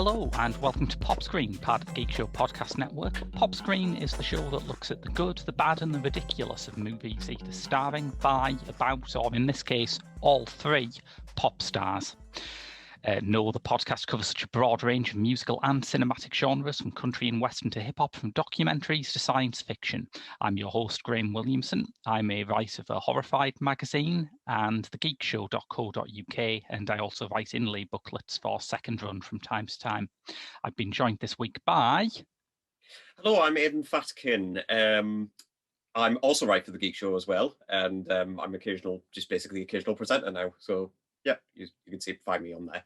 Hello and welcome to Pop Screen, part of the Geek Show podcast network. Pop Screen is the show that looks at the good, the bad and the ridiculous of movies, either starring, by, about, or in this case, all three pop stars. No other podcast covers such a broad range of musical and cinematic genres, from country and western to hip-hop, from documentaries to science fiction. I'm your host, Graham Williamson. I'm a writer for Horrified magazine and thegeekshow.co.uk, and I also write inlay booklets for Second Run from time to time. I've been joined this week by... Hello, I'm Aidan Fatkin. I'm also writer for the Geek Show as well, and I'm occasional presenter now. So yeah, you can find me on there.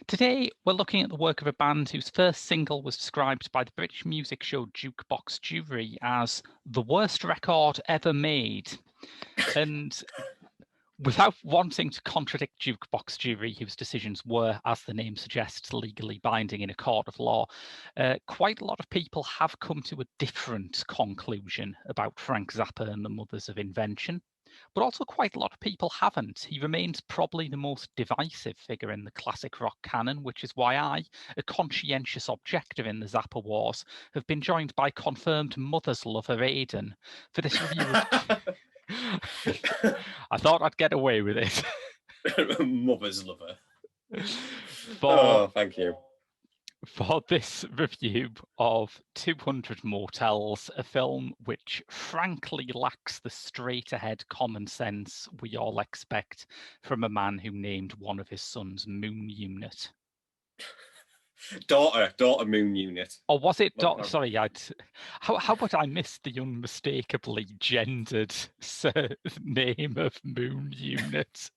Today, we're looking at the work of a band whose first single was described by the British music show Jukebox Jury as the worst record ever made. And without wanting to contradict Jukebox Jury, whose decisions were, as the name suggests, legally binding in a court of law, quite a lot of people have come to a different conclusion about Frank Zappa and the Mothers of Invention. But also quite a lot of people haven't. He remains probably the most divisive figure in the classic rock canon, which is why I, a conscientious objector in the Zappa wars, have been joined by confirmed Mothers lover Aidan for this review of... I thought I'd get away with it. Mother's lover. Thank you. For this review of 200 Motels, a film which frankly lacks the straight-ahead common sense we all expect from a man who named one of his sons Moon Unit. Daughter Moon Unit. Or was it sorry, how about I missed the unmistakably gendered name of Moon Unit?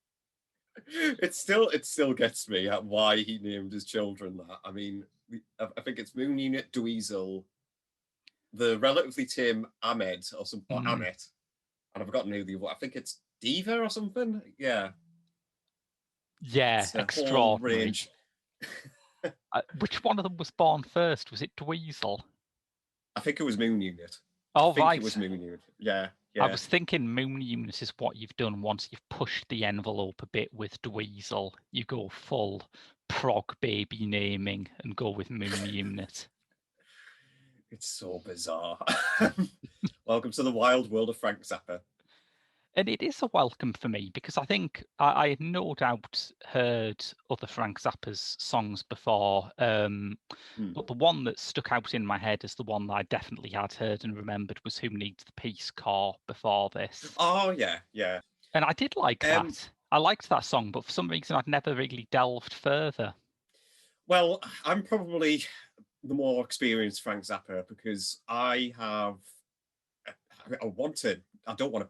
It still gets me at why he named his children that. I mean, I think it's Moon Unit, Dweezil, the relatively tame Ahmed or something, Ahmet, and I've forgotten who the other. I think it's Diva or something. Yeah, extraordinary. Which one of them was born first? Was it Dweezil? I think it was Moon Unit. Oh, right. It was Moon Unit. Yeah. I was thinking Moon Unit is what you've done once you've pushed the envelope a bit with Dweezil. You go full prog baby naming and go with Moon Unit. It's so bizarre. Welcome to the wild world of Frank Zappa. And it is a welcome for me because I think I had no doubt heard other Frank Zappa's songs before, but the one that stuck out in my head as the one that I definitely had heard and remembered was Who Needs the Peace Corps before this. Oh, yeah. And I did like that. I liked that song, but for some reason I'd never really delved further. Well, I'm probably the more experienced Frank Zappa because I don't want to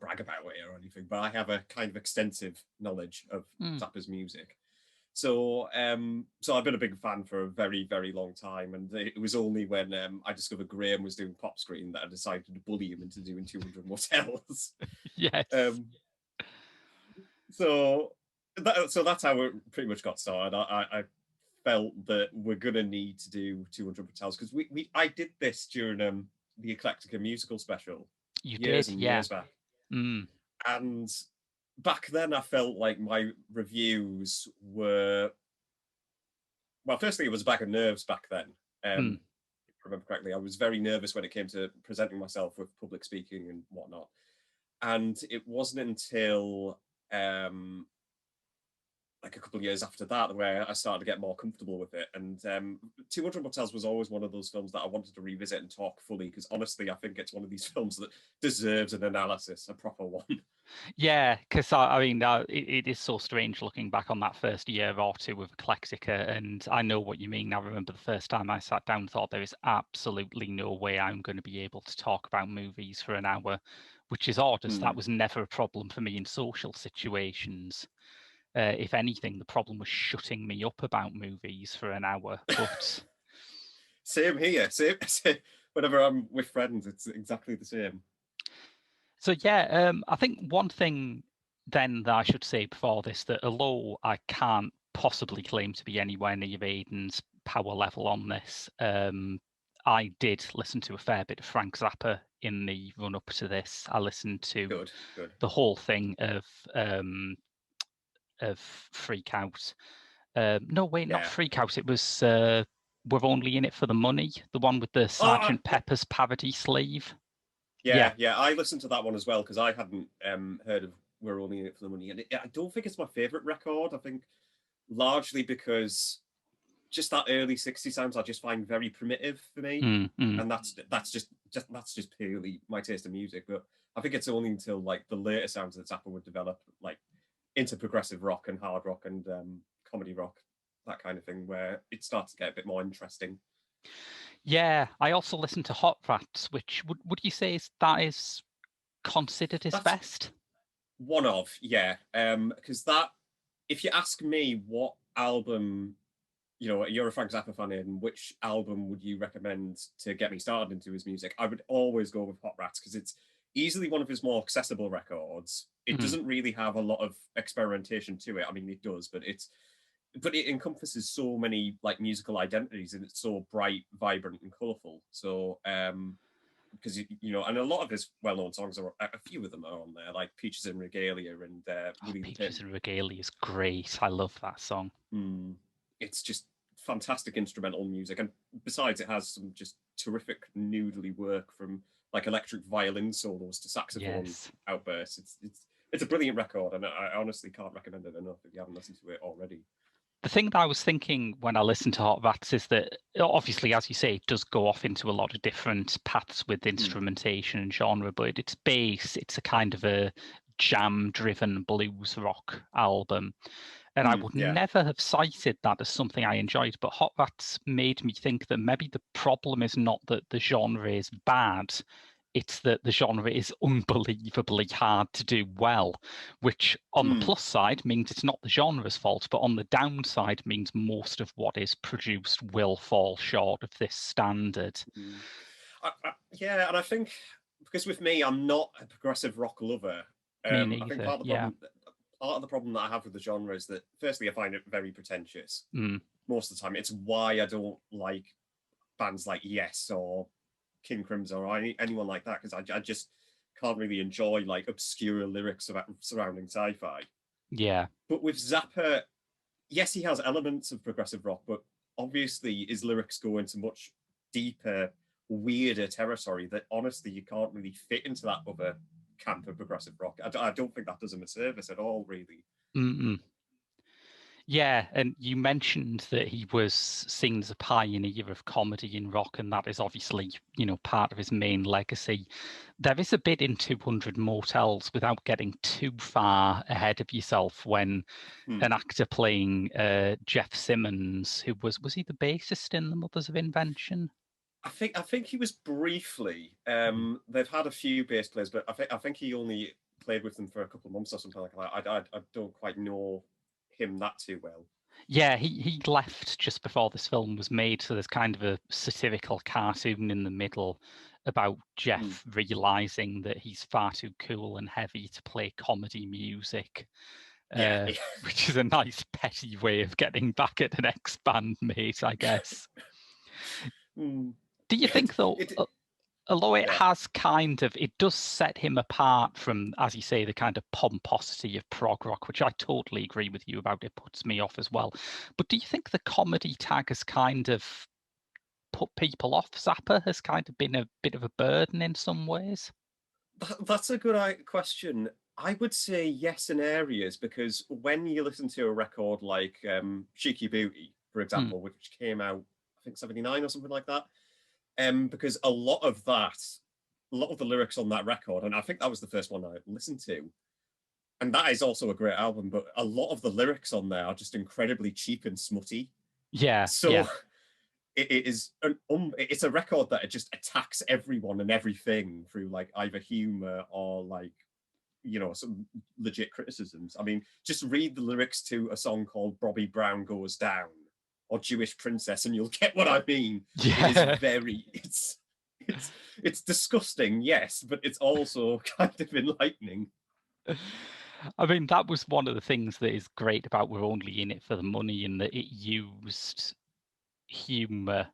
brag about it or anything, but I have a kind of extensive knowledge of Zappa's music. So I've been a big fan for a very, very long time. And it was only when I discovered Graham was doing Pop Screen that I decided to bully him into doing 200 Motels. Yes. So that's how it pretty much got started. I felt that we're going to need to do 200 Motels because I did this during the Eclectica musical special. Years back. And back then I felt like my reviews were, well, firstly, it was a bag of nerves back then. If I remember correctly, I was very nervous when it came to presenting myself with public speaking and whatnot. And it wasn't until like a couple of years after that where I started to get more comfortable with it. And 200 Motels was always one of those films that I wanted to revisit and talk fully because honestly, I think it's one of these films that deserves an analysis, a proper one. Yeah, because it is so strange looking back on that first year or two of Eclectica, and I know what you mean. I remember the first time I sat down and thought there is absolutely no way I'm going to be able to talk about movies for an hour, which is odd, as that was never a problem for me in social situations. If anything, the problem was shutting me up about movies for an hour. But same here. Same. Whenever I'm with friends, it's exactly the same. So yeah, I think one thing then that I should say before this, that although I can't possibly claim to be anywhere near Aidan's power level on this, I did listen to a fair bit of Frank Zappa in the run up to this. I listened to the whole thing of Freak Out, No, wait, not Yeah. Freak Out. It was We're Only in It for the Money, the one with the Sergeant Pepper's parody sleeve. Yeah. I listened to that one as well because I hadn't heard of We're Only in It for the Money, and I don't think it's my favorite record. I think largely because just that early 60s sounds I just find very primitive for me, and that's just purely my taste in music. But I think it's only until like the later sounds that Zappa would develop, like into progressive rock and hard rock and comedy rock, that kind of thing, where it starts to get a bit more interesting. Yeah, I also listened to Hot Rats, which would you say that is considered his That's best? one of, yeah, because that, if you ask me what album, you're a Frank Zappa fan, and which album would you recommend to get me started into his music? I would always go with Hot Rats because it's easily one of his more accessible records. It doesn't really have a lot of experimentation to it. I mean, it does, but it encompasses so many like musical identities, and it's so bright, vibrant, and colourful. So because and a lot of his well-known songs are, a few of them are on there, like Peaches and Regalia and Peaches and Regalia is great. I love that song. It's just fantastic instrumental music, and besides, it has some just terrific noodly work from like electric violin solos to saxophone outbursts. It's a brilliant record, and I honestly can't recommend it enough if you haven't listened to it already. The thing that I was thinking when I listened to Hot Rats is that obviously, as you say, it does go off into a lot of different paths with instrumentation and genre, but at its base, it's a kind of a jam-driven blues rock album. And I would never have cited that as something I enjoyed, but Hot Rats made me think that maybe the problem is not that the genre is bad, it's that the genre is unbelievably hard to do well, which on the plus side means it's not the genre's fault, but on the downside means most of what is produced will fall short of this standard. Yeah, and I think because with me, I'm not a progressive rock lover. Me neither, I think part of the problem that I have with the genre is that, firstly, I find it very pretentious. Most of the time, it's why I don't like bands like Yes or King Crimson or anyone like that, because I just can't really enjoy like obscure lyrics surrounding sci-fi. Yeah. But with Zappa, yes, he has elements of progressive rock, but obviously his lyrics go into much deeper, weirder territory that honestly you can't really fit into that other camp of progressive rock. I don't think that does him a service at all, really. Yeah, and you mentioned that he was seen as a pioneer of comedy in rock, and that is obviously, part of his main legacy. There is a bit in 200 Motels, without getting too far ahead of yourself, when an actor playing Jeff Simmons, who was he the bassist in The Mothers of Invention? I think he was briefly. They've had a few bass players, but I think he only played with them for a couple of months or something like that. I don't quite know him that too well. Yeah, he left just before this film was made, so there's kind of a satirical cartoon in the middle about Jeff realizing that he's far too cool and heavy to play comedy music. Which is a nice petty way of getting back at an ex-band mate, I guess. Do you think, though, although it has it does set him apart from, as you say, the kind of pomposity of prog rock, which I totally agree with you about, it puts me off as well. But do you think the comedy tag has kind of put people off Zappa, has kind of been a bit of a burden in some ways? That's a good question. I would say yes in areas, because when you listen to a record like Cheeky Booty, for example, which came out, I think, 79 or something like that, because a lot of the lyrics on that record, and I think that was the first one I listened to, and that is also a great album, but a lot of the lyrics on there are just incredibly cheap and smutty. Yeah. So it is it's a record that it just attacks everyone and everything through like either humor or like some legit criticisms. I mean, just read the lyrics to a song called Bobby Brown Goes Down or Jewish Princess and you'll get what I mean. It is it's disgusting, yes, but it's also kind of enlightening. I mean, that was one of the things that is great about We're Only in It for the Money, in that it used humor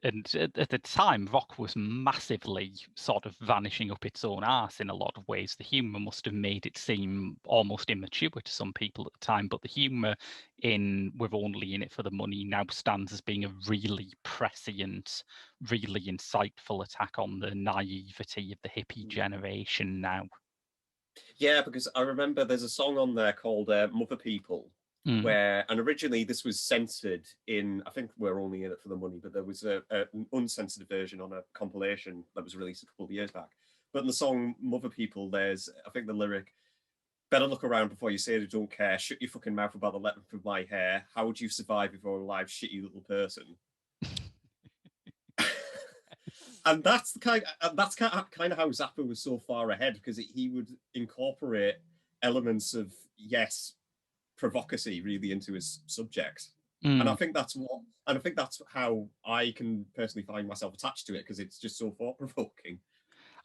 and at the time, rock was massively sort of vanishing up its own arse in a lot of ways. The humour must have made it seem almost immature to some people at the time, but the humour in "We're Only in It for the Money" now stands as being a really prescient, really insightful attack on the naivety of the hippie generation now. Yeah, because I remember there's a song on there called Mother People, where, and originally this was censored in, I think "We're Only in It for the Money," but there was an uncensored version on a compilation that was released a couple of years back. But in the song Mother People, there's, I think the lyric, "Better look around before you say they don't care. Shut your fucking mouth about the length of my hair. How would you survive if you're alive, shitty little person?" And that's kind of how Zappa was so far ahead, because he would incorporate elements of, yes, provocacy really into his subject. And I think that's how I can personally find myself attached to it, because it's just so thought provoking.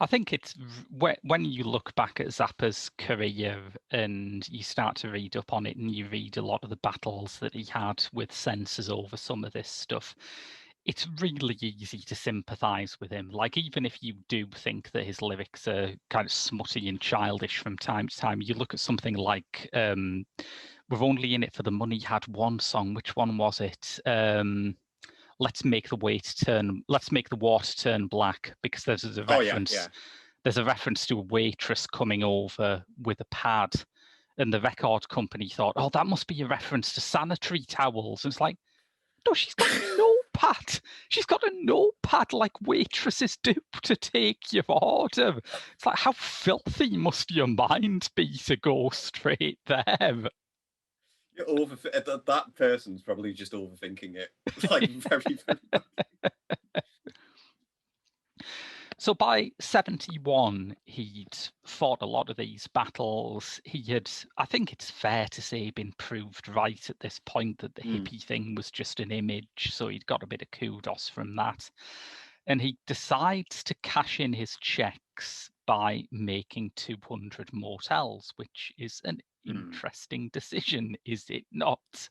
I think it's when you look back at Zappa's career and you start to read up on it, and you read a lot of the battles that he had with censors over some of this stuff, it's really easy to sympathize with him. Like, even if you do think that his lyrics are kind of smutty and childish from time to time, you look at something like "We're Only in It for the Money" had one song. Which one was it? Let's make the water turn black, because there's a reference. Oh, yeah. There's a reference to a waitress coming over with a pad, and the record company thought, "Oh, that must be a reference to sanitary towels." And it's like, no, she's got a notepad. She's got a notepad like waitresses do to take your order. It's like, how filthy must your mind be to go straight there? That person's probably just overthinking it, like, very, very much. So by 71, he'd fought a lot of these battles. He had, I think it's fair to say, been proved right at this point that the hippie thing was just an image. So he'd got a bit of kudos from that. And he decides to cash in his checks by making 200 Motels, which is an interesting decision, is it not?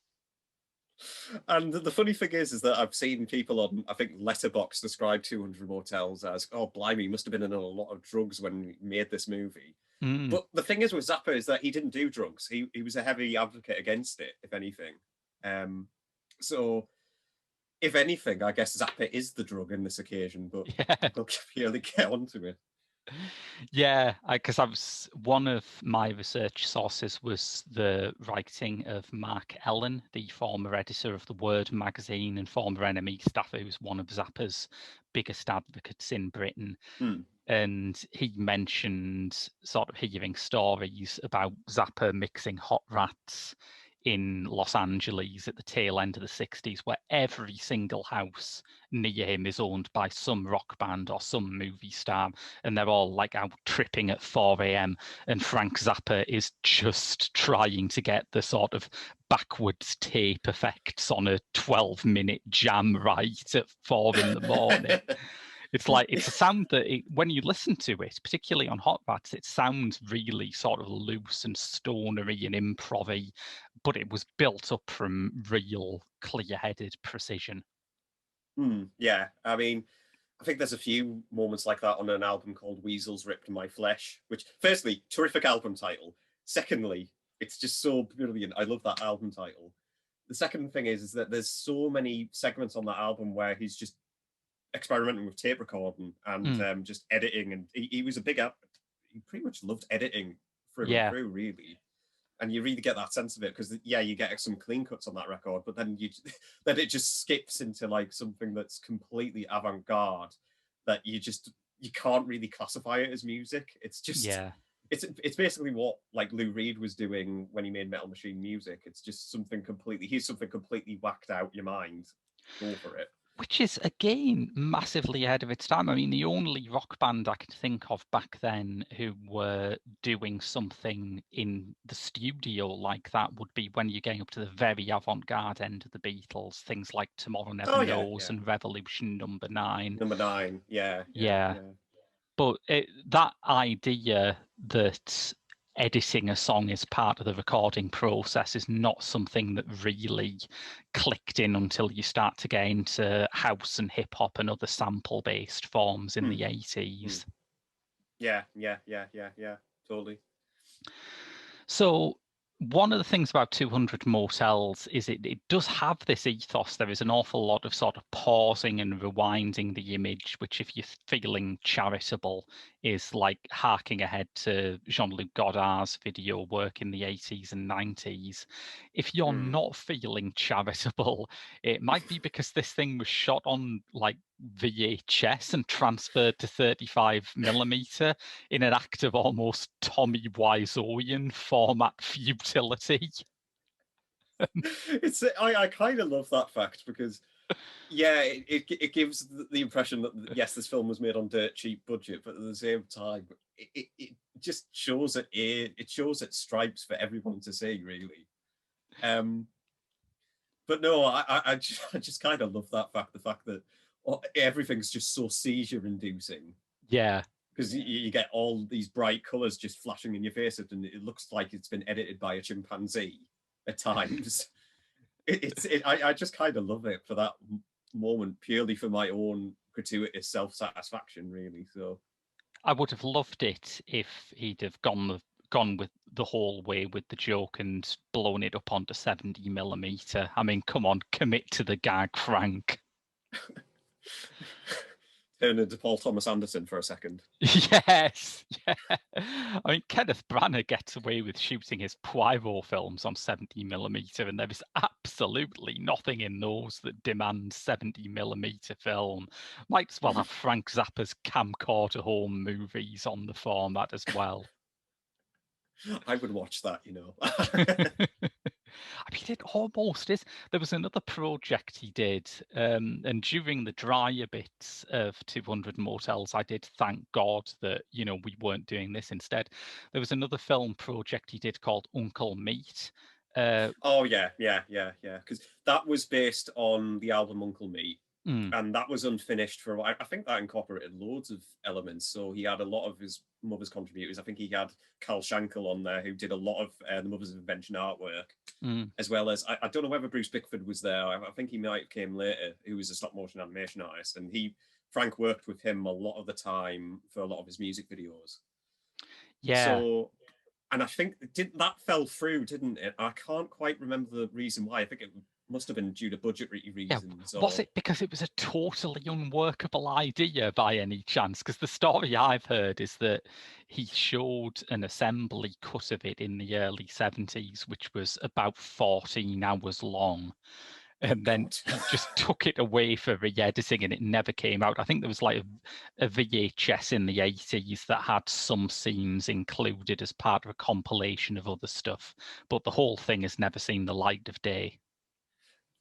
And the funny thing is that I've seen people on, I think, Letterboxd describe 200 Motels as, "Oh, blimey, he must have been in a lot of drugs when he made this movie." But the thing is with Zappa is that he didn't do drugs. He was a heavy advocate against it, if anything. So, if anything, I guess Zappa is the drug in this occasion, but we'll really get onto it. Yeah, because one of my research sources was the writing of Mark Ellen, the former editor of the Word magazine and former NME staffer, who's one of Zappa's biggest advocates in Britain. And he mentioned sort of hearing stories about Zappa mixing Hot Rats in Los Angeles at the tail end of the 60s, where every single house near him is owned by some rock band or some movie star, and they're all like out tripping at 4 a.m. And Frank Zappa is just trying to get the sort of backwards tape effects on a 12-minute jam right at 4 in the morning. It's like, it's a sound that when you listen to it, particularly on Hot Rats, it sounds really sort of loose and stonery and improv-y, but it was built up from real clear-headed precision. Yeah, I mean, I think there's a few moments like that on an album called Weasels Ripped My Flesh, which, firstly, terrific album title. Secondly, it's just so brilliant. I love that album title. The second thing is that there's so many segments on that album where he's just experimenting with tape recording and just editing. And he was a big, he pretty much loved editing through and through, really. And you really get that sense of it, because you get some clean cuts on that record, but then then it just skips into like something that's completely avant-garde that you can't really classify it as music. It's just it's basically what like Lou Reed was doing when he made Metal Machine music. It's just something completely whacked out your mind. Go for it. Which is, again, massively ahead of its time. I mean, the only rock band I can think of back then who were doing something in the studio like that would be when you're getting up to the very avant-garde end of the Beatles, things like Tomorrow Never Knows and Revolution Number 9. Number 9, But that idea that editing a song as part of the recording process is not something that really clicked in until you start to get into house and hip hop and other sample based forms in the 80s. Yeah, totally. So one of the things about 200 Motels is it does have this ethos. There is an awful lot of sort of pausing and rewinding the image, which if you're feeling charitable is like harking ahead to Jean-Luc Godard's video work in the 80s and 90s. If you're not feeling charitable, it might be because this thing was shot on like VHS and transferred to 35mm in an act of almost Tommy Wiseauian format futility. I kind of love that fact because it gives the impression that yes, this film was made on dirt cheap budget, but at the same time it just shows it shows its stripes for everyone to see, really. But no, I just kind of love that fact, the fact that everything's just so seizure inducing. Yeah, because you get all these bright colors just flashing in your face, and it looks like it's been edited by a chimpanzee at times. I just kind of love it for that moment, purely for my own gratuitous self-satisfaction, really. So I would have loved it if he'd have gone with the whole way with the joke and blown it up onto 70mm. I mean, come on, commit to the gag, Frank. Turn into Paul Thomas Anderson for a second. Yes, yeah. I mean, Kenneth Branagh gets away with shooting his Poirot films on 70mm, and there is absolutely nothing in those that demands 70mm film. Might as well have Frank Zappa's camcorder home movies on the format as well. I would watch that, you know. I mean, it almost is. There was another project he did, and during the drier bits of 200 Motels, I did thank God that, you know, we weren't doing this instead. There was another film project he did called Uncle Meat. Oh, yeah. Because that was based on the album Uncle Meat. And that was unfinished for a while. I think that incorporated loads of elements. So he had a lot of his mother's contributors. I think he had Carl Shankel on there, who did a lot of the Mothers of Invention artwork, as well as, I don't know whether Bruce Bickford was there. I think he might have came later, who was a stop motion animation artist. And Frank worked with him a lot of the time for a lot of his music videos. Yeah. So, and I think that fell through, didn't it? I can't quite remember the reason why. I think it must have been due to budgetary reasons. Yeah. Was it because it was a totally unworkable idea by any chance? Because the story I've heard is that he showed an assembly cut of it in the early 70s, which was about 14 hours long. And then he just took it away for re-editing and it never came out. I think there was like a VHS in the 80s that had some scenes included as part of a compilation of other stuff, but the whole thing has never seen the light of day.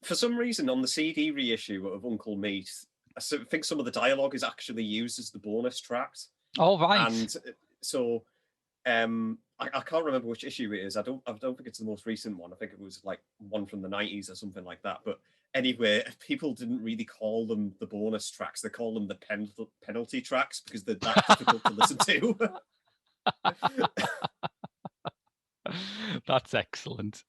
For some reason, on the CD reissue of Uncle Meat, I think some of the dialogue is actually used as the bonus tracks. Oh, right. And so I can't remember which issue it is. I don't think it's the most recent one. I think it was like one from the 90s or something like that. But anyway, people didn't really call them the bonus tracks. They call them the penalty tracks because they're that difficult to listen to. That's excellent.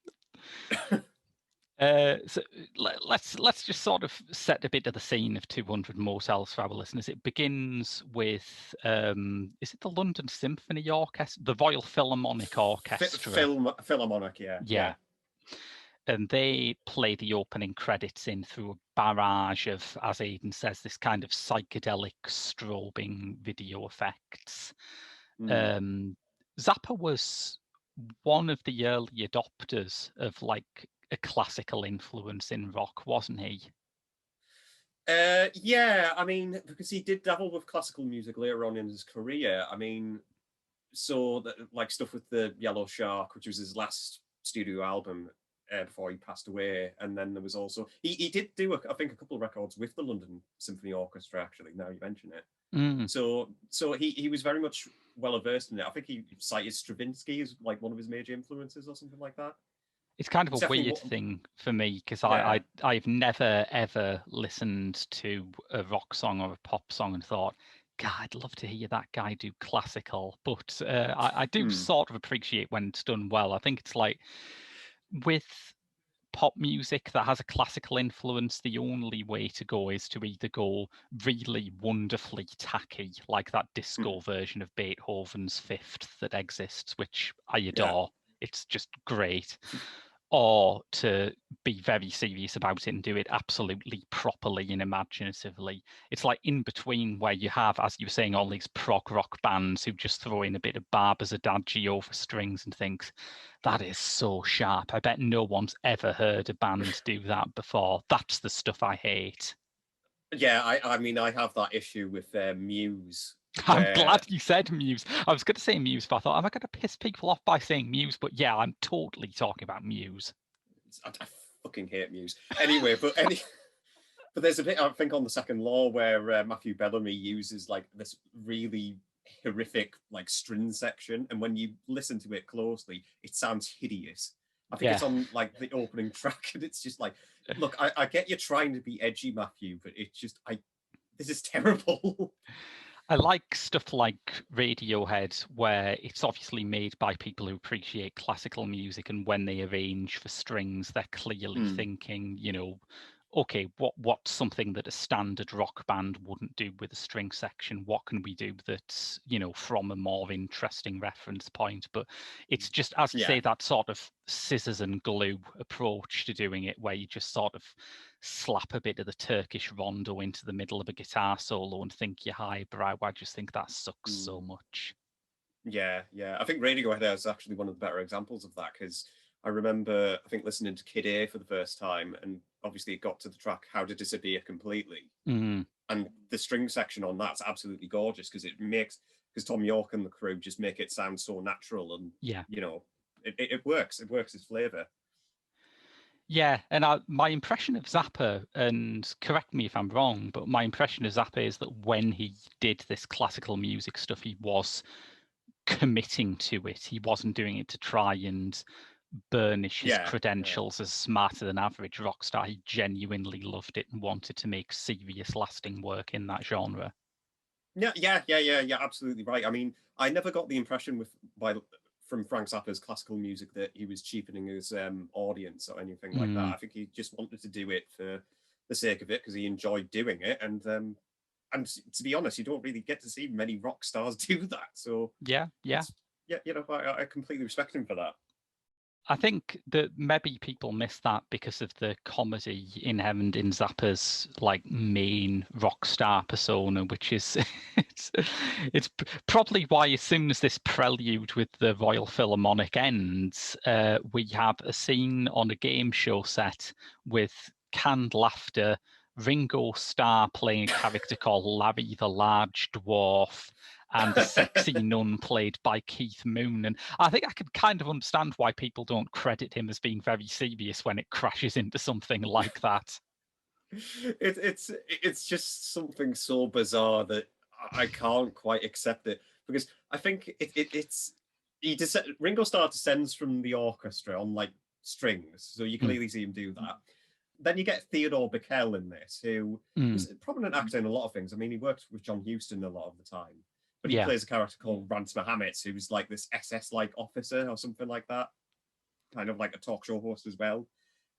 So let's just sort of set a bit of the scene of 200 Motels for our listeners. It begins with is it the London Symphony Orchestra, the Royal Philharmonic Orchestra? Philharmonic, yeah. And they play the opening credits in through a barrage of, as Aidan says, this kind of psychedelic strobing video effects. Zappa was one of the early adopters of like a classical influence in rock, wasn't he? Yeah, I mean, because he did dabble with classical music later on in his career. I mean, so that, like stuff with the Yellow Shark, which was his last studio album before he passed away, and then there was also he did do I think a couple of records with the London Symphony Orchestra. Actually, now you mention it. So he was very much well versed in it. I think he cited Stravinsky as like one of his major influences or something like that. It's kind of a weird thing for me because I've never ever listened to a rock song or a pop song and thought, God, I'd love to hear that guy do classical, but I do sort of appreciate when it's done well. I think it's like with pop music that has a classical influence, the only way to go is to either go really wonderfully tacky, like that disco version of Beethoven's Fifth that exists, which I adore. It's just great. Or to be very serious about it and do it absolutely properly and imaginatively. It's like in between where you have, as you were saying, all these prog rock bands who just throw in a bit of Barber's Adagio for strings and things. That is so sharp. I bet no one's ever heard a band do that before. That's the stuff I hate. Yeah, I mean, I have that issue with Muse. I'm glad you said Muse. I was going to say Muse, but I thought, am I going to piss people off by saying Muse? But yeah, I'm totally talking about Muse. I fucking hate Muse. Anyway, but there's a bit, I think, on the second law where Matthew Bellamy uses like this really horrific like string section, and when you listen to it closely, it sounds hideous. I think it's on like the opening track, and it's just like, look, I get you're trying to be edgy, Matthew, but it's just this is terrible. I like stuff like Radiohead, where it's obviously made by people who appreciate classical music, and when they arrange for strings, they're clearly thinking, you know, okay, what's something that a standard rock band wouldn't do with a string section? What can we do that's, you know, from a more interesting reference point? But it's just, as you say, that sort of scissors and glue approach to doing it, where you just sort of slap a bit of the Turkish rondo into the middle of a guitar solo and think you're highbrow. I just think that sucks so much. Yeah. I think Radiohead is actually one of the better examples of that, because I remember, I think, listening to Kid A for the first time, and obviously it got to the track How to Disappear Completely. And the string section on that's absolutely gorgeous, because Tom York and the crew just make it sound so natural, and you know, it works. It works as flavour. Yeah, and my impression of Zappa, and correct me if I'm wrong, but my impression of Zappa is that when he did this classical music stuff, he was committing to it. He wasn't doing it to try and burnish his credentials as smarter than average rock star. He genuinely loved it and wanted to make serious, lasting work in that genre. Yeah, absolutely right. I mean, I never got the impression from Frank Zappa's classical music that he was cheapening his audience or anything like that. I think he just wanted to do it for the sake of it, because he enjoyed doing it. And to be honest, you don't really get to see many rock stars do that. So yeah, you know, I completely respect him for that. I think that maybe people miss that because of the comedy inherent in Zappa's like main rock star persona, which is it's probably why as soon as this prelude with the Royal Philharmonic ends, we have a scene on a game show set with canned laughter, Ringo Starr playing a character called Larry the Large Dwarf, and a sexy nun played by Keith Moon. And I think I can kind of understand why people don't credit him as being very serious when it crashes into something like that. It's just something so bizarre that I can't quite accept it, because I think Ringo Starr descends from the orchestra on like strings, so you can clearly see him do that. Then you get Theodore Bickel in this, who is a prominent actor in a lot of things. I mean, he worked with John Huston a lot of the time, but he plays a character called Rance Mohammed, who's like this SS-like officer or something like that, kind of like a talk show host as well.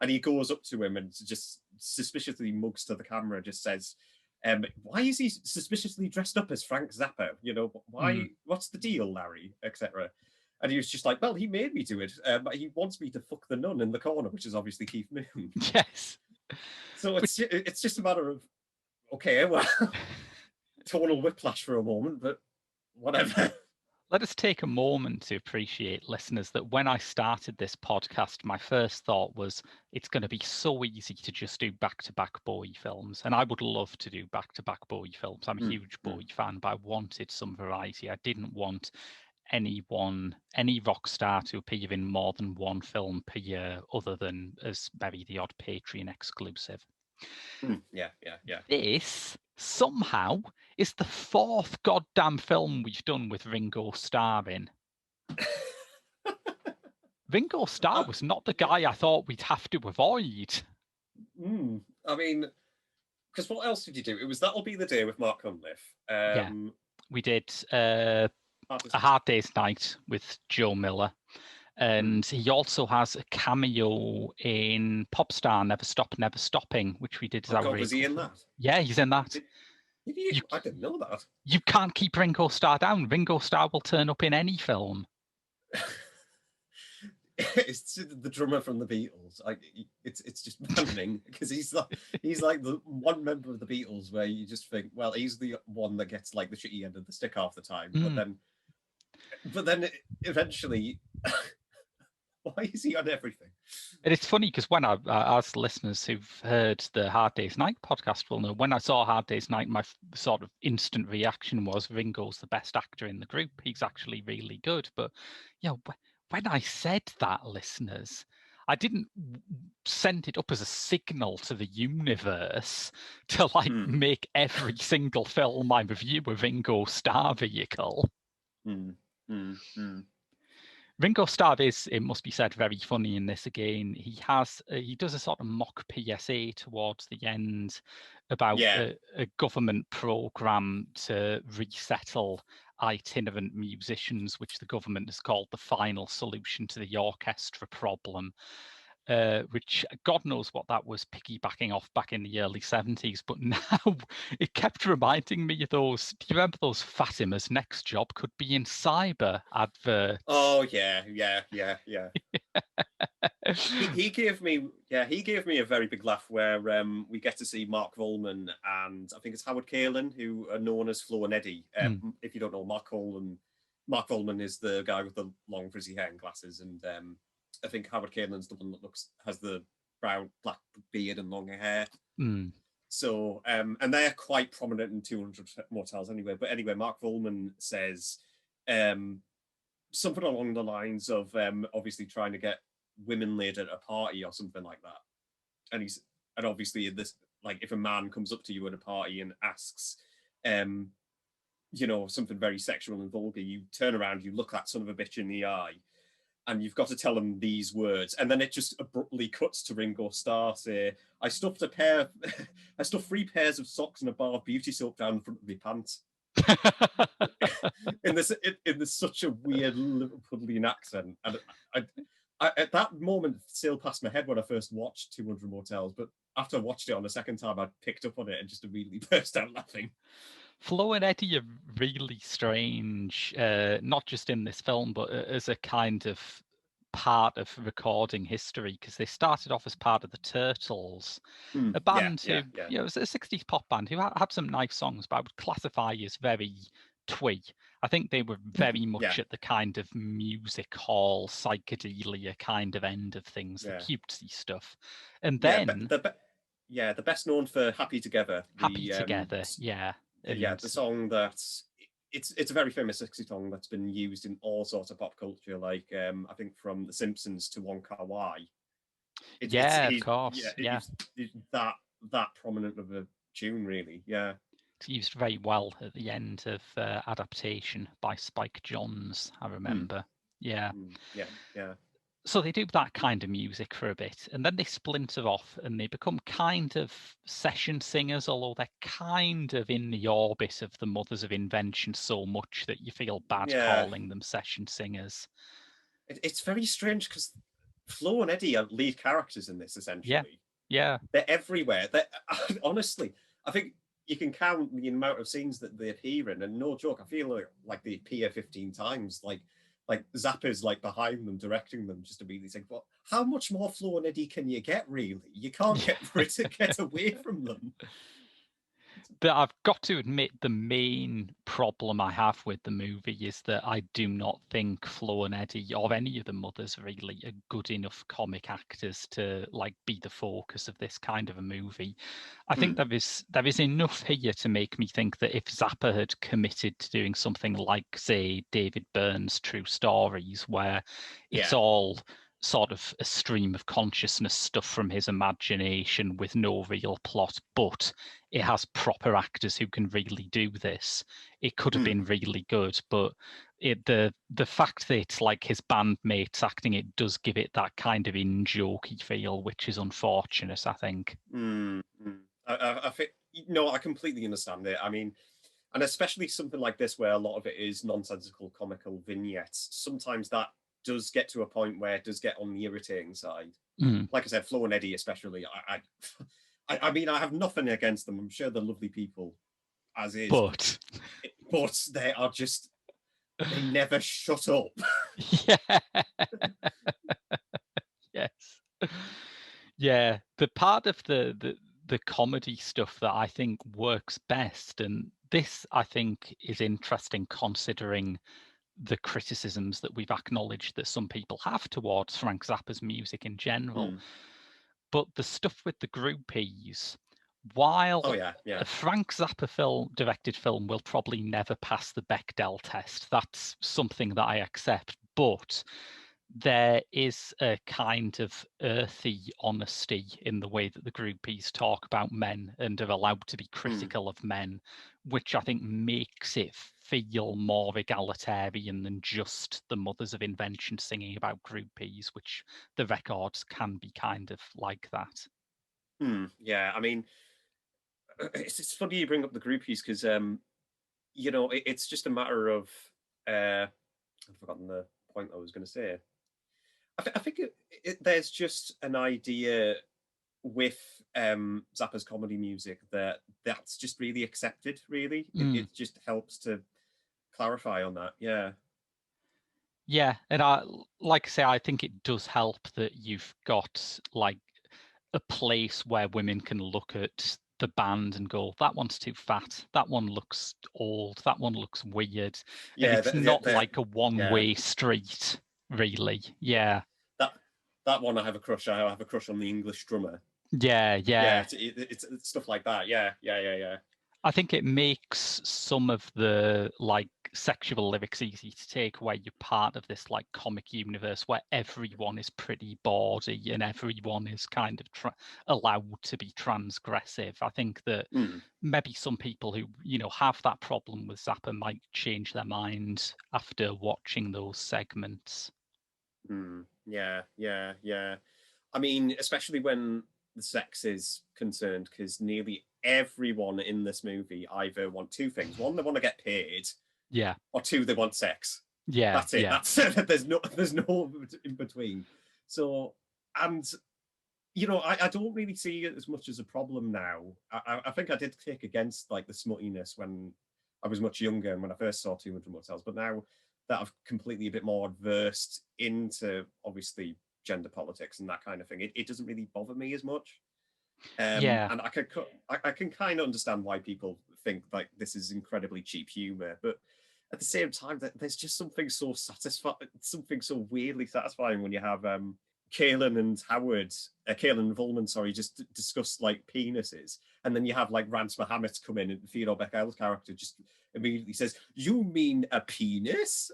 And he goes up to him and just suspiciously mugs to the camera, just says, why is he suspiciously dressed up as Frank Zappa? You know, why? What's the deal, Larry, etc. And he was just like, well, he made me do it. But he wants me to fuck the nun in the corner, which is obviously Keith Moon. Yes. So it's just a matter of, okay, well, tonal whiplash for a moment, but whatever. Let us take a moment to appreciate, listeners, that when I started this podcast, my first thought was it's going to be so easy to just do back-to-back Bowie films. And I would love to do back-to-back Bowie films. I'm a huge Bowie fan, but I wanted some variety. I didn't want any rock star to appear in more than one film per year, other than as maybe the odd Patreon exclusive. Yeah. This somehow is the fourth goddamn film we've done with Ringo Starr in. Ringo Starr was not the guy I thought we'd have to avoid. I mean, because what else did you do? It was That'll Be the Day with Mark Cunliffe. Yeah. We did A Hard Day's Night with Joe Miller. And he also has a cameo in Popstar Never Stop, Never Stopping, which we did. Oh God, was he in that? Yeah, he's in that. I didn't know that. You can't keep Ringo Starr down. Ringo Starr will turn up in any film. It's the drummer from the Beatles. It's just maddening because he's like the one member of the Beatles where you just think, well, he's the one that gets like the shitty end of the stick half the time. But then eventually, why is he on everything? And it's funny because when as listeners who've heard the Hard Day's Night podcast will know, when I saw Hard Day's Night, my sort of instant reaction was Ringo's the best actor in the group. He's actually really good. But when I said that, listeners, I didn't send it up as a signal to the universe to make every single film I review a Ringo Starr vehicle. Ringo Starr is, it must be said, very funny in this again. He does a sort of mock PSA towards the end about a government programme to resettle itinerant musicians, which the government has called the final solution to the orchestra problem. Which God knows what that was piggybacking off back in the early 70s. But now it kept reminding me of those. Do you remember those Fatima's next job could be in cyber adverts? Oh, yeah. he gave me a very big laugh where we get to see Mark Volman and I think it's Howard Kalin, who are known as Flo and Eddie. If you don't know, Mark Volman is the guy with the long frizzy hair and glasses, and I think Howard Kalin's the one that has the brown black beard and longer hair. So and they're quite prominent in 200 Motels anyway. But anyway, Mark Volman says something along the lines of obviously trying to get women laid at a party or something like that. And obviously in this, like, if a man comes up to you at a party and asks something very sexual and vulgar, you turn around, you look that son of a bitch in the eye, and you've got to tell him these words. And then it just abruptly cuts to Ringo Starr say, I stuffed 3 pairs of socks and a bar of beauty soap down in front of my pants. in this such a weird Liverpudlian accent. And I at that moment sailed past my head when I first watched 200 Motels, but after I watched it on the second time, I picked up on it and just immediately burst out laughing. Flo and Eddie are really strange, not just in this film, but as a kind of part of recording history, because they started off as part of the Turtles, a band who, it was a 60s pop band who had some nice songs, but I would classify as very twee. I think they were very much at the kind of music hall, psychedelia kind of end of things, the cutesy stuff. And then... the best known for Happy Together. The song that's it's a very famous 60s song that's been used in all sorts of pop culture, like I think from The Simpsons to Wonka Wai. Of course. It's that prominent of a tune, really. Yeah. It's used very well at the end of Adaptation by Spike Jonze, I remember. Yeah. So they do that kind of music for a bit, and then they splinter off and they become kind of session singers, although they're kind of in the orbit of the Mothers of Invention so much that you feel bad calling them session singers. It's very strange because Flo and Eddie are lead characters in this, essentially. Yeah. They're everywhere. Honestly, I think you can count the amount of scenes that they appear in, and no joke, I feel like they appear 15 times. Like Zappa's like behind them, directing them, just immediately saying, "Well, how much more Flo and Eddie can you get? Really, you can't get away from them." But I've got to admit, the main problem I have with the movie is that I do not think Flo and Eddie, or any of the mothers really, are good enough comic actors to be the focus of this kind of a movie. I think there is enough here to make me think that if Zappa had committed to doing something like, say, David Byrne's True Stories, where it's all sort of a stream of consciousness stuff from his imagination with no real plot, but it has proper actors who can really do this, it could have been really good. But the fact that it's like his bandmates acting it does give it that kind of in-jokey feel, which is unfortunate, I think. I think no, I completely understand it. I mean, and especially something like this where a lot of it is nonsensical, comical vignettes. Sometimes that does get to a point where it does get on the irritating side. Like I said, Flo and Eddie especially. I mean, I have nothing against them. I'm sure they're lovely people, as is. But they are just, they never shut up. yeah. Yes. Yeah. The part of the comedy stuff that I think works best, and this I think is interesting considering the criticisms that we've acknowledged that some people have towards Frank Zappa's music in general. But the stuff with the groupies, while a Frank Zappa directed film will probably never pass the Bechdel test, that's something that I accept. But there is a kind of earthy honesty in the way that the groupies talk about men and are allowed to be critical of men, which I think makes it feel more egalitarian than just the Mothers of Invention singing about groupies, which the records can be kind of like that. Yeah, I mean, it's funny you bring up the groupies because, you know, it's just a matter of, I've forgotten the point I was going to say. I think there's just an idea with Zappa's comedy music that's just really accepted, really. It just helps to clarify on that, yeah. Yeah, and like I say, I think it does help that you've got like a place where women can look at the band and go, that one's too fat, that one looks old, that one looks weird. Yeah, and it's not like a one-way street, really. Yeah. That one I have a crush. I have a crush on the English drummer. Yeah. It's stuff like that. Yeah. I think it makes some of the like sexual lyrics easy to take, where you're part of this like comic universe where everyone is pretty bawdy and everyone is kind of allowed to be transgressive. I think that maybe some people who, you know, have that problem with Zappa might change their mind after watching those segments. Yeah. I mean, especially when the sex is concerned, because nearly everyone in this movie either want two things: one, they want to get paid, or two, they want sex. That's it. That's it. There's no in between. So, and you know, I don't really see it as much as a problem now. I think I did kick against like the smuttiness when I was much younger and when I first saw 200 Motels, but now that I've completely a bit more versed into obviously gender politics and that kind of thing, it doesn't really bother me as much. And I can kind of understand why people think like this is incredibly cheap humor, but at the same time, there's just something so satisfying, something so weirdly satisfying when you have Kaelin and Volman, sorry, just discuss like penises, and then you have like Rance Mohammed come in, and Theodore Beckel's character just immediately says, "You mean a penis?"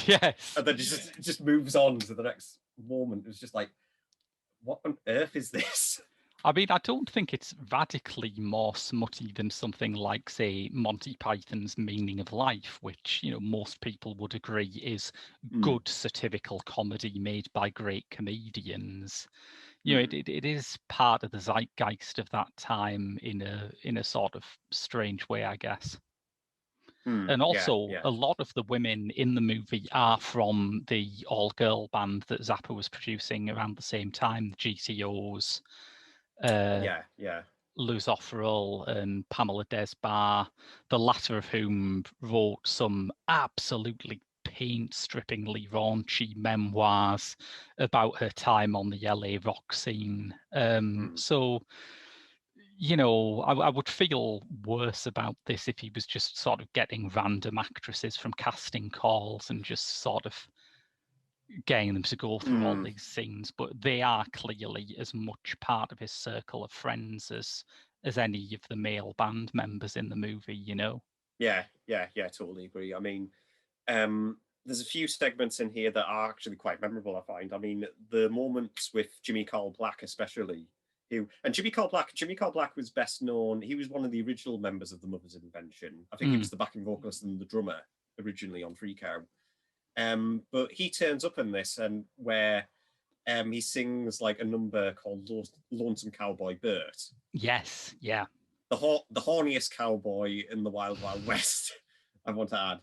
Yes, and then just moves on to the next moment. It's just like, what on earth is this? I mean, I don't think it's radically more smutty than something like, say, Monty Python's Meaning of Life, which, you know, most people would agree is good satirical comedy made by great comedians. You know, it is part of the zeitgeist of that time in a sort of strange way, I guess. And also, a lot of the women in the movie are from the all-girl band that Zappa was producing around the same time, the GCOs. Luz Offeral and Pamela Desbar, the latter of whom wrote some absolutely paint-strippingly raunchy memoirs about her time on the LA rock scene. So, you know, I would feel worse about this if he was just sort of getting random actresses from casting calls and just sort of getting them to go through all these scenes, but they are clearly as much part of his circle of friends as any of the male band members in the movie, you know? Yeah, totally agree. I mean, there's a few segments in here that are actually quite memorable, I find. I mean, the moments with Jimmy Carl Black, especially, Jimmy Carl Black was best known, he was one of the original members of the Mothers of Invention. I think he was the backing vocalist and the drummer originally on Free Cow. But he turns up in this and where he sings like a number called Lonesome Cowboy Bert. Yes, yeah. the horniest cowboy in the Wild Wild West. I want to add.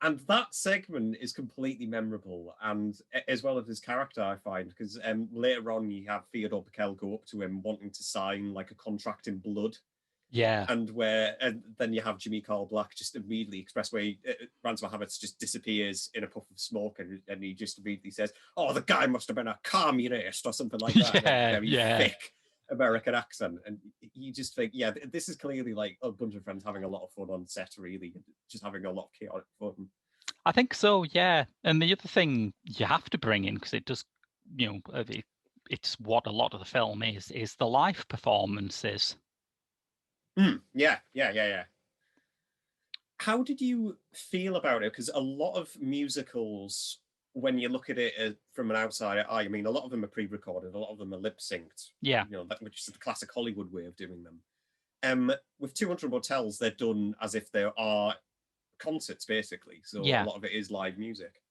And that segment is completely memorable, and as well as his character, I find, because later on you have Theodore Bickel go up to him wanting to sign like a contract in blood. Yeah. And then you have Jimmy Carl Black just immediately express where Ransom Habits just disappears in a puff of smoke, and he just immediately says, "Oh, the guy must have been a communist or something like that." Very thick American accent, and you just think, yeah, this is clearly like a bunch of friends having a lot of fun on set, really, just having a lot of chaotic fun. I think so, yeah. And the other thing you have to bring in, because it does, it's what a lot of the film is the live performances. Yeah. How did you feel about it? Because a lot of musicals, when you look at it from an outsider eye, I mean, a lot of them are pre-recorded, a lot of them are lip-synced. Yeah. Which is the classic Hollywood way of doing them. With 200 Motels, they're done as if there are concerts, basically. So a lot of it is live music.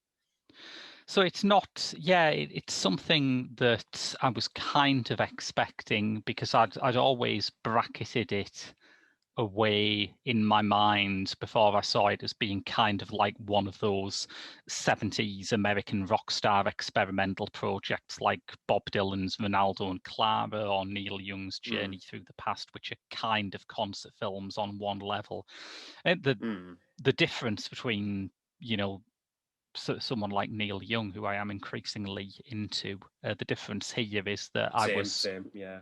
So it's not, it's something that I was kind of expecting, because I'd always bracketed it away in my mind before I saw it as being kind of like one of those 70s American rock star experimental projects like Bob Dylan's Ronaldo and Clara or Neil Young's Journey Through the Past, which are kind of concert films on one level. And the difference between, someone like Neil Young, who I am increasingly into, the difference here is that Same, yeah.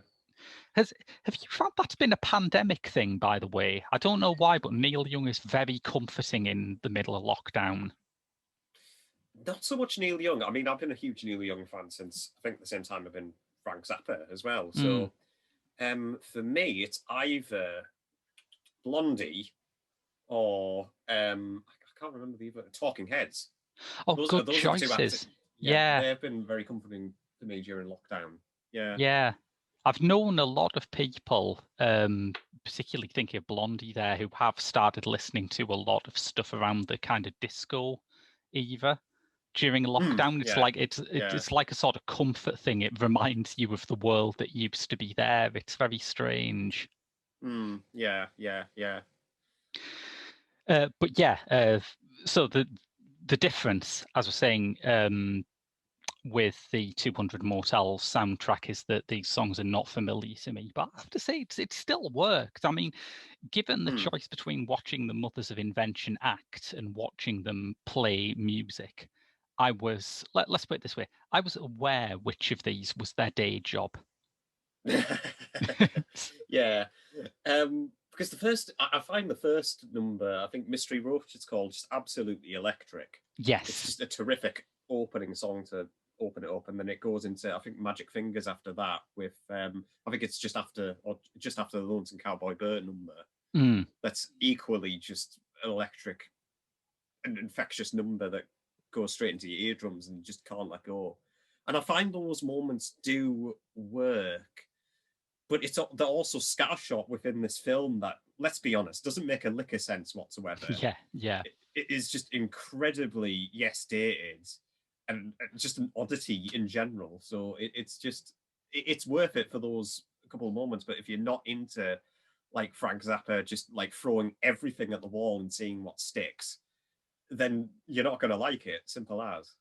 Have you found that's been a pandemic thing, by the way? I don't know why, but Neil Young is very comforting in the middle of lockdown. Not so much Neil Young. I mean, I've been a huge Neil Young fan since I think the same time I've been Frank Zappa as well. So for me, it's either Blondie or I can't remember the other, Talking Heads. Oh, good choices. Yeah, they've been very comforting to me during lockdown. Yeah. I've known a lot of people, particularly thinking of Blondie there, who have started listening to a lot of stuff around the kind of disco era during lockdown. It's like a sort of comfort thing. It reminds you of the world that used to be there. It's very strange. Yeah. But yeah, so the difference, as I was saying, with the 200 Motels soundtrack is that these songs are not familiar to me, but I have to say it still works. I mean, given the choice between watching the Mothers of Invention act and watching them play music, let's put it this way, I was aware which of these was their day job. Yeah. Because I find the first number, I think Mystery Roach it's called, just absolutely electric. Yes. It's just a terrific opening song to open it up, and then it goes into, I think, Magic Fingers after that with I think it's just after the Lonesome Cowboy Bird number. That's equally just an electric and infectious number that goes straight into your eardrums and you just can't let go. And I find those moments do work, but they're also scattershot within this film that, let's be honest, doesn't make a lick of sense whatsoever. Yeah. It is just incredibly dated and just an oddity in general. So it's worth it for those couple of moments. But if you're not into like Frank Zappa just like throwing everything at the wall and seeing what sticks, then you're not going to like it. Simple as.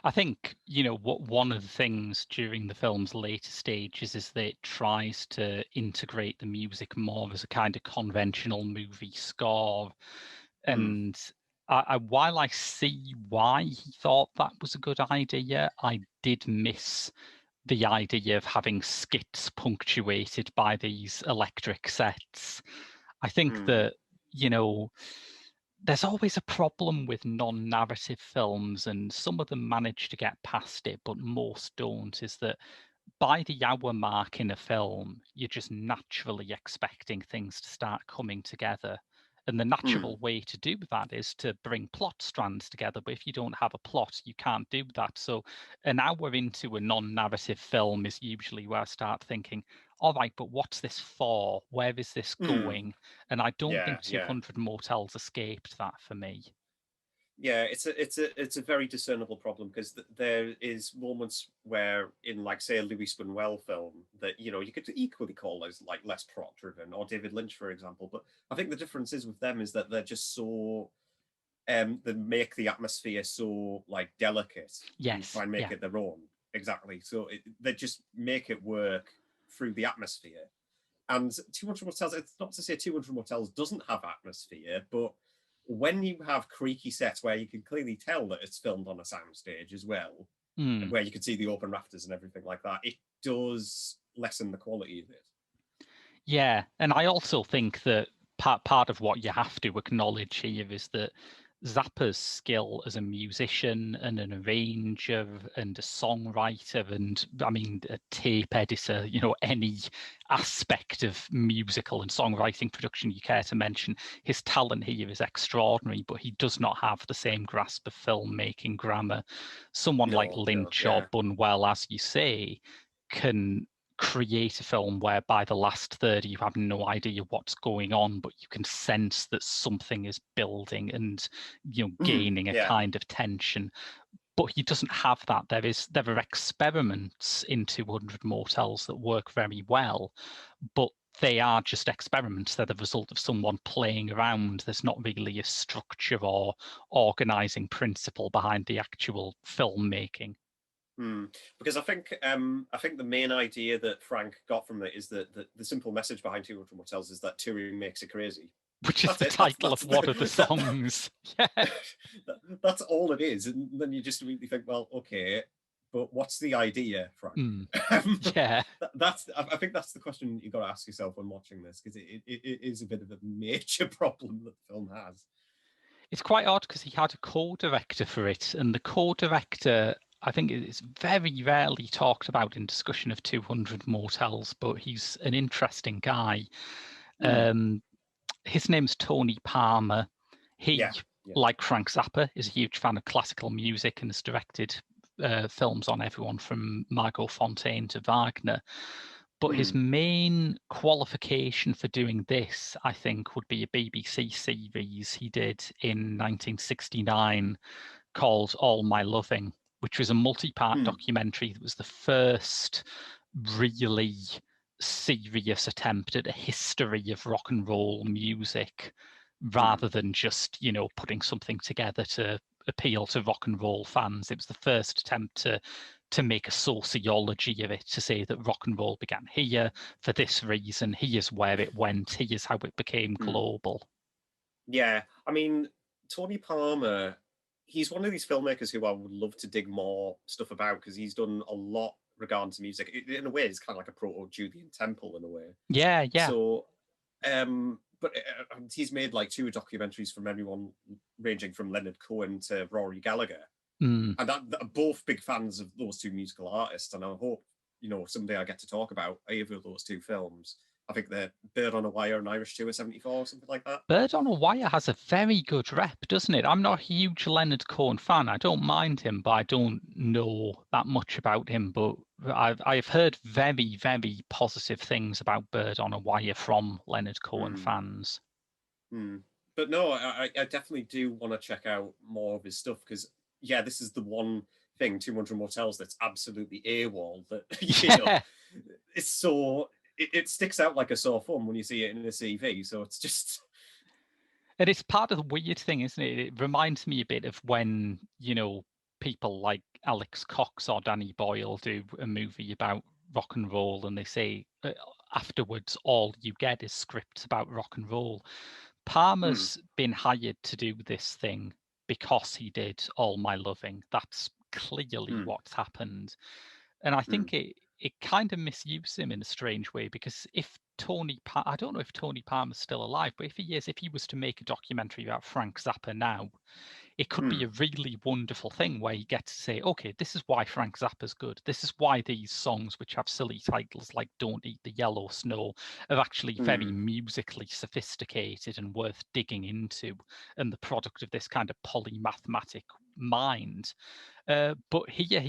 I think, one of the things during the film's later stages is that it tries to integrate the music more as a kind of conventional movie score. And while I see why he thought that was a good idea, I did miss the idea of having skits punctuated by these electric sets. I think that, there's always a problem with non-narrative films, and some of them manage to get past it, but most don't, is that by the hour mark in a film, you're just naturally expecting things to start coming together. And the natural way to do that is to bring plot strands together. But if you don't have a plot, you can't do that. So an hour into a non-narrative film is usually where I start thinking, all right, but what's this for? Where is this going? And I don't think 200 Motels escaped that for me. Yeah, it's a very discernible problem because there is moments where in like say a Louis Buñuel film that you could equally call as like less plot driven, or David Lynch for example. But I think the difference is with them is that they're just so they make the atmosphere so like delicate and Yes, try and make yeah. it their own. Exactly. So they just make it work through the atmosphere. And 200 Motels, it's not to say 200 Motels doesn't have atmosphere, but when you have creaky sets where you can clearly tell that it's filmed on a soundstage as well, where you can see the open rafters and everything like that, it does lessen the quality of it. Yeah, and I also think that part of what you have to acknowledge here is that Zappa's skill as a musician and an arranger and a songwriter and I mean a tape editor, any aspect of musical and songwriting production you care to mention, his talent here is extraordinary, but he does not have the same grasp of filmmaking grammar. Someone like Lynch or Yeah. Buñuel, as you say, can create a film where by the last third you have no idea what's going on, but you can sense that something is building and gaining a Yeah. kind of tension. But he doesn't have that. There are experiments in 200 Motels that work very well, but they are just experiments. They're the result of someone playing around. There's not really a structure or organizing principle behind the actual filmmaking. Because I think the main idea that Frank got from it is that the simple message behind 200 Motels is that touring makes it crazy. Which is the title of one of the songs. Yeah. That's all it is. And then you just really think, well, okay, but what's the idea, Frank? Yeah. I think that's the question you've got to ask yourself when watching this, because it is a bit of a major problem that the film has. It's quite odd because he had a co-director for it, and the co-director, I think it's very rarely talked about in discussion of 200 Motels, but he's an interesting guy. His name's Tony Palmer. He, like Frank Zappa, is a huge fan of classical music and has directed films on everyone from Margot Fonteyn to Wagner. But his main qualification for doing this, I think, would be a BBC series he did in 1969 called All My Loving, which was a multi-part documentary that was the first really serious attempt at a history of rock and roll music rather than just, putting something together to appeal to rock and roll fans. It was the first attempt to make a sociology of it, to say that rock and roll began here for this reason, here's where it went, here's how it became global. Yeah, I mean, Tony Palmer, he's one of these filmmakers who I would love to dig more stuff about because he's done a lot regarding to music. In a way, it's kind of like a proto-Julian Temple in a way. Yeah. So, but he's made like 2 documentaries from everyone ranging from Leonard Cohen to Rory Gallagher. And that both big fans of those 2 musical artists. And I hope, someday I get to talk about either of those 2 films. I think they're Bird on a Wire and Irish Tour 74 or something like that. Bird on a Wire has a very good rep, doesn't it? I'm not a huge Leonard Cohen fan. I don't mind him, but I don't know that much about him. But I've heard very, very positive things about Bird on a Wire from Leonard Cohen fans. But no, I definitely do want to check out more of his stuff because, yeah, this is the one thing, 200 Motels, that's absolutely AWOL. That, it's so... It sticks out like a sore thumb when you see it in a CV. So it's just... And it's part of the weird thing, isn't it? It reminds me a bit of when, people like Alex Cox or Danny Boyle do a movie about rock and roll and they say afterwards all you get is scripts about rock and roll. Palmer's been hired to do this thing because he did All My Loving. That's clearly what's happened. And I think it kind of misuses him in a strange way because if I don't know if Tony Palmer's still alive, but if he was to make a documentary about Frank Zappa now, it could be a really wonderful thing where you get to say, okay, this is why Frank Zappa's good. This is why these songs, which have silly titles like Don't Eat the Yellow Snow, are actually very musically sophisticated and worth digging into, and the product of this kind of polymathematic mind. But here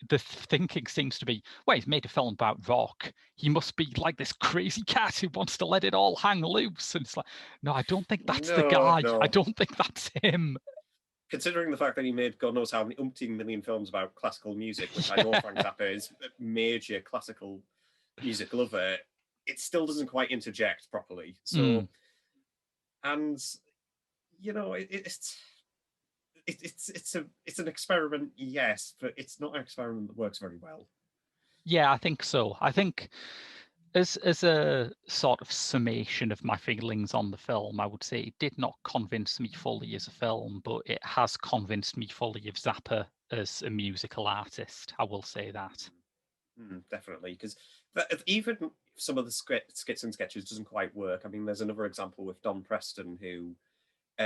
the thinking seems to be, well, he's made a film about rock. He must be like this crazy cat who wants to let it all hang loose. And it's like, no, I don't think that's the guy. No. I don't think that's him. considering the fact that he made God knows how many umpteen million films about classical music, which I know Frank Zappa is a major classical music lover, it still doesn't quite interject properly. So, and you know, it's an experiment, yes, but it's not an experiment that works very well. Yeah, I think so. I think as a sort of summation of my feelings on the film, I would say it did not convince me fully as a film, but it has convinced me fully of Zappa as a musical artist. I will say that. Definitely, because even some of the skits and sketches doesn't quite work. I mean, there's another example with Don Preston, who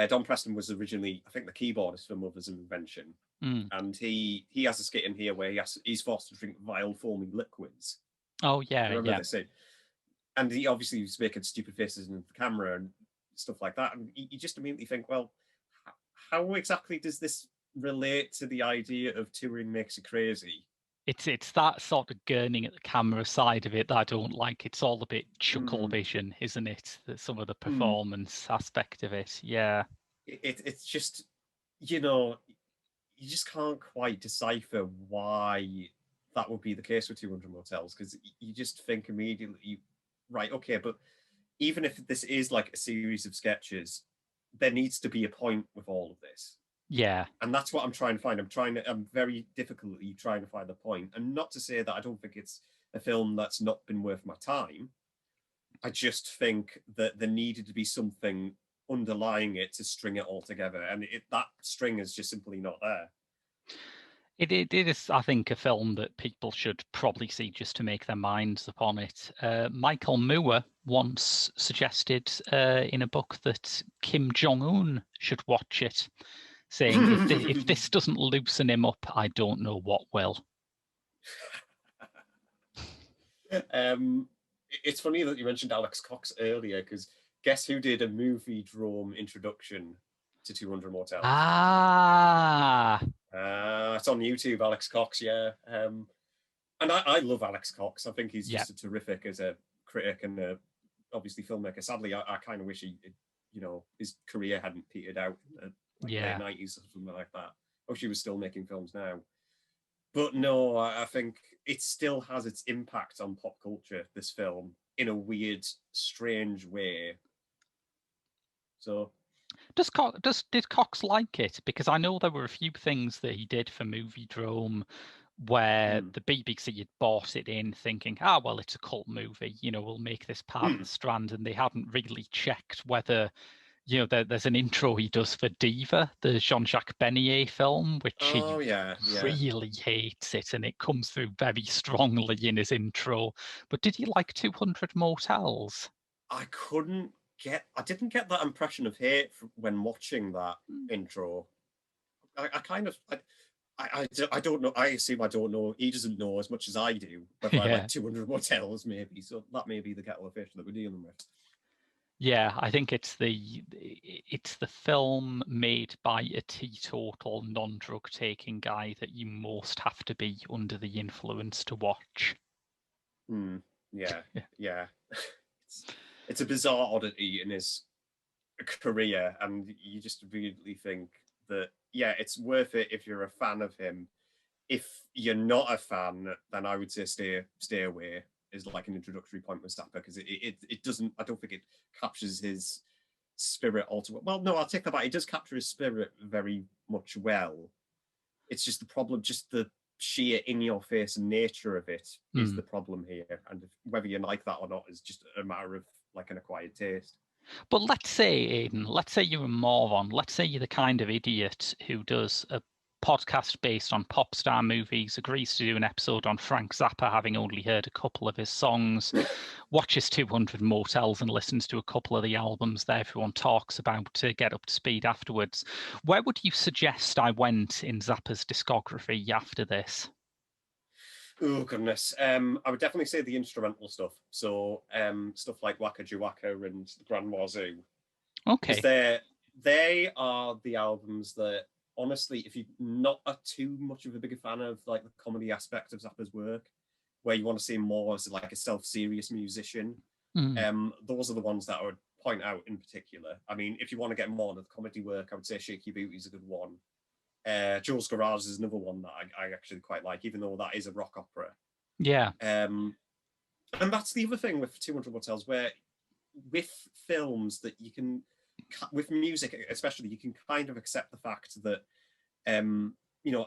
Don Preston was originally, I think, the keyboardist for Mother's Invention, and he has a skit in here where he's forced to drink vile foamy liquids. Oh yeah, remember this scene? And he obviously was making stupid faces in the camera and stuff like that, and you just immediately think, well, how exactly does this relate to the idea of touring makes you crazy? It's that sort of gurning at the camera side of it that I don't like. It's all a bit chuckle vision, isn't it? Some of the performance aspect of it. Yeah. It's just, you know, you just can't quite decipher why that would be the case with 200 Motels, because you just think immediately, right, okay, but even if this is like a series of sketches, there needs to be a point with all of this. Yeah. And that's what I'm trying to find. I'm very difficultly trying to find the point. And not to say that I don't think it's a film that's not been worth my time. I just think that there needed to be something underlying it to string it all together. And that string is just simply not there. It is, I think, a film that people should probably see just to make their minds upon it. Michael Moore once suggested in a book that Kim Jong-un should watch it, saying, if this doesn't loosen him up, I don't know what will. It's funny that you mentioned Alex Cox earlier, because guess who did a movie drome introduction to 200 Motels? It's on YouTube, Alex Cox, yeah. And I love Alex Cox. I think he's just a terrific as a critic and obviously filmmaker. Sadly, I kind of wish his career hadn't petered out in the late 90s or something like that. I wish he was still making films now. But no, I think it still has its impact on pop culture, this film, in a weird, strange way. So, did Cox like it? Because I know there were a few things that he did for Moviedrome where the BBC had bought it in thinking, well, it's a cult movie, we'll make this part of the Strand, and they hadn't really checked whether, there's an intro he does for Diva, the Jean-Jacques Benet film, which he really hates it, and it comes through very strongly in his intro. But did you like 200 Motels? I didn't get that impression of hate when watching that intro. I don't know. I assume I don't know. He doesn't know as much as I do. But I like 200 Motels, maybe. So that may be the kettle of fish that we're dealing with. Yeah, I think it's the film made by a teetotal, non-drug taking guy that you most have to be under the influence to watch. Yeah. It's a bizarre oddity in his career, and you just immediately think that it's worth it if you're a fan of him. If you're not a fan, then I would say stay away. Is like an introductory point with Zappa, because it doesn't. I don't think it captures his spirit altogether. Well, no, I'll take that back. It does capture his spirit very much well. It's just the problem, just the sheer in-your-face nature of it is the problem here, and whether you like that or not is just a matter of like an acquired taste. But let's say, Aidan, let's say you're a moron. Let's say you're the kind of idiot who does a podcast based on pop star movies, agrees to do an episode on Frank Zappa, having only heard a couple of his songs, watches 200 Motels and listens to a couple of the albums that everyone talks about to get up to speed afterwards. Where would you suggest I went in Zappa's discography after this? Oh goodness, I would definitely say the instrumental stuff. So stuff like Waka Jawaka and the Grand Wazoo. Okay. Because they are the albums that, honestly, if you're not too much of a bigger fan of like the comedy aspect of Zappa's work, where you want to see him more as like a self-serious musician, those are the ones that I would point out in particular. I mean, if you want to get more into the comedy work, I would say Shake Your Booty is a good one. Jules Garage is another one that I actually quite like, even though that is a rock opera. Yeah. And that's the other thing with 200 Motels, where with films that you can, with music especially, you can kind of accept the fact that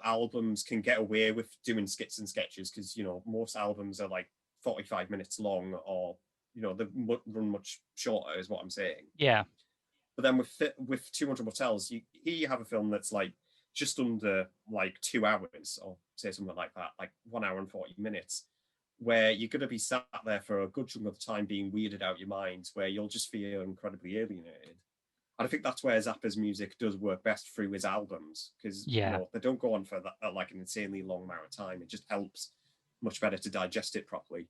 albums can get away with doing skits and sketches, because most albums are like 45 minutes long, or they run much shorter, is what I'm saying. Yeah. But then with 200 Motels, you have a film that's like just under like 2 hours, or say something like that, like 1 hour and 40 minutes, where you're going to be sat there for a good chunk of the time being weirded out your mind, where you'll just feel incredibly alienated. And I think that's where Zappa's music does work best through his albums, because they don't go on for that, like an insanely long amount of time. It just helps much better to digest it properly.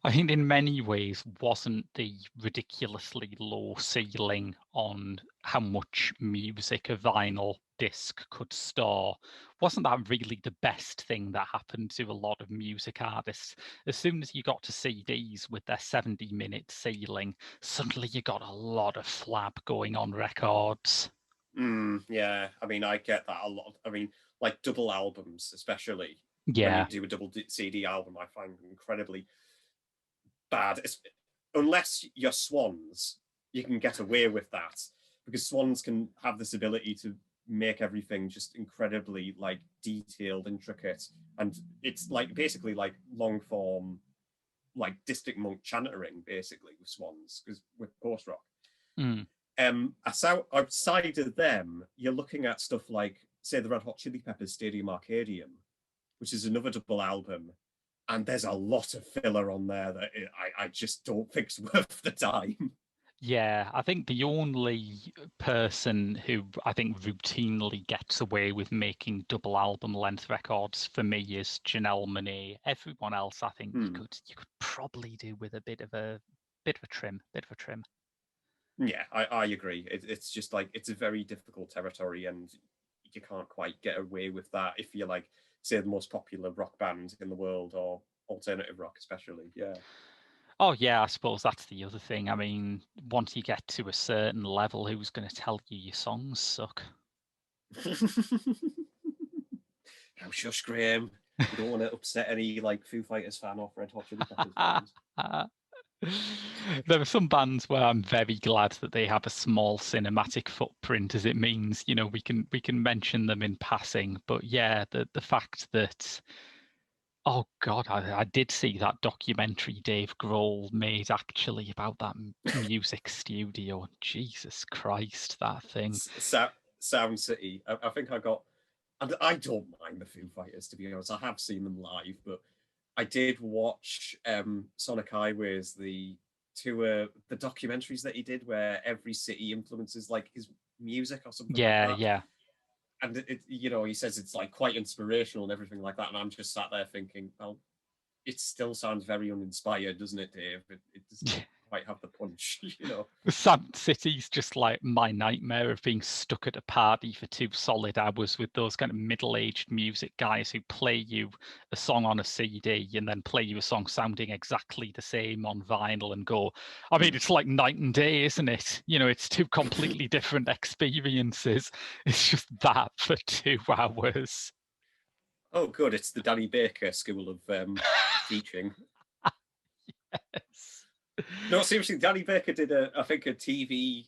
I think in many ways, wasn't the ridiculously low ceiling on how much music a vinyl disc could store, wasn't that really the best thing that happened to a lot of music artists? As soon as you got to CDs with their 70-minute ceiling, suddenly you got a lot of flab going on records. Yeah, I mean, I get that a lot. I mean, like double albums, especially when you do a double CD album, I find incredibly bad. Unless you're Swans, you can get away with that, because Swans can have this ability to make everything just incredibly like detailed, intricate, and it's like basically like long form, like District Monk chantering, basically, with Swans, because with post rock. Outside of them, you're looking at stuff like, say, the Red Hot Chili Peppers Stadium Arcadium, which is another double album, and there's a lot of filler on there that I just don't think's worth the time. Yeah, I think the only person who I think routinely gets away with making double album length records for me is Janelle Monáe. Everyone else, I think you could probably do with a bit of a trim. Yeah, I agree. It's just like, it's a very difficult territory, and you can't quite get away with that if you're like, say, the most popular rock band in the world, or alternative rock especially. Yeah. Oh yeah, I suppose that's the other thing. I mean, once you get to a certain level, who's going to tell you your songs suck? Now shush, Graham. You don't want to upset any like Foo Fighters fan or Red Hot Chili Peppers fans. There are some bands where I'm very glad that they have a small cinematic footprint, as it means, we can mention them in passing. But yeah, the fact that, oh God, I did see that documentary Dave Grohl made actually about that music studio. Jesus Christ, that thing. Sound City. I think I got, and I don't mind the Foo Fighters, to be honest. I have seen them live, but I did watch Sonic Highways, the documentaries that he did, where every city influences like his music or something like that. Yeah. And he says it's like quite inspirational and everything like that. And I'm just sat there thinking, well, it still sounds very uninspired, doesn't it, Dave? It doesn't quite have the punch, Sound City's just like my nightmare of being stuck at a party for 2 solid hours with those kind of middle-aged music guys who play you a song on a CD and then play you a song sounding exactly the same on vinyl and go, I mean, it's like night and day, isn't it? It's 2 completely different experiences. It's just that for 2 hours. Oh, good. It's the Danny Baker School of teaching. Yes. No, seriously, Danny Baker did I think a TV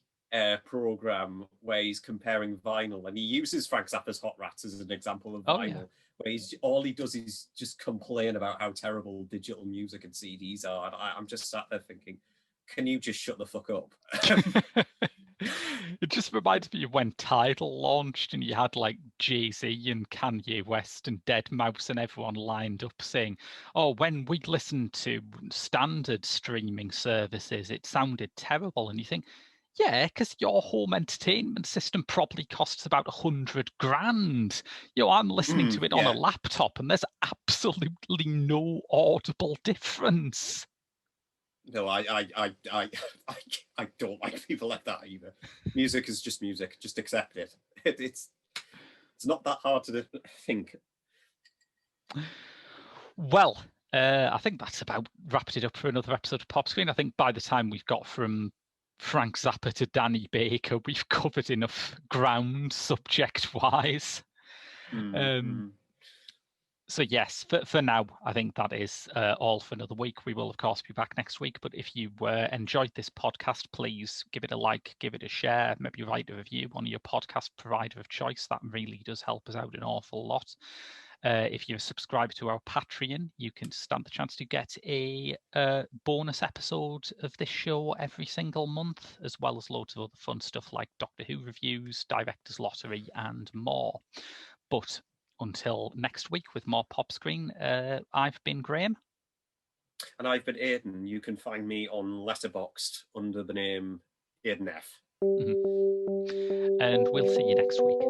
program where he's comparing vinyl, and he uses Frank Zappa's Hot Rats as an example of vinyl, where all he does is just complain about how terrible digital music and CDs are. And I'm just sat there thinking, can you just shut the fuck up? It just reminds me of when Tidal launched and you had like Jay-Z and Kanye West and Deadmau5 and everyone lined up saying, oh, when we listened to standard streaming services, it sounded terrible. And you think, yeah, because your home entertainment system probably costs about 100 grand. I'm listening to it on a laptop and there's absolutely no audible difference. No, I don't like people like that either. Music is just music. Just accept it. It's not that hard to think. Well, I think that's about wrapped it up for another episode of Pop Screen. I think by the time we've got from Frank Zappa to Danny Baker, we've covered enough ground subject-wise. So yes, for now, I think that is all for another week. We will, of course, be back next week. But if you enjoyed this podcast, please give it a like, give it a share, maybe write a review on your podcast provider of choice. That really does help us out an awful lot. If you're subscribed to our Patreon, you can stand the chance to get a bonus episode of this show every single month, as well as loads of other fun stuff like Doctor Who reviews, Director's Lottery, and more. But until next week with more Pop Screen, I've been Graham. And I've been Aidan. You can find me on Letterboxd under the name Aidan F. And we'll see you next week.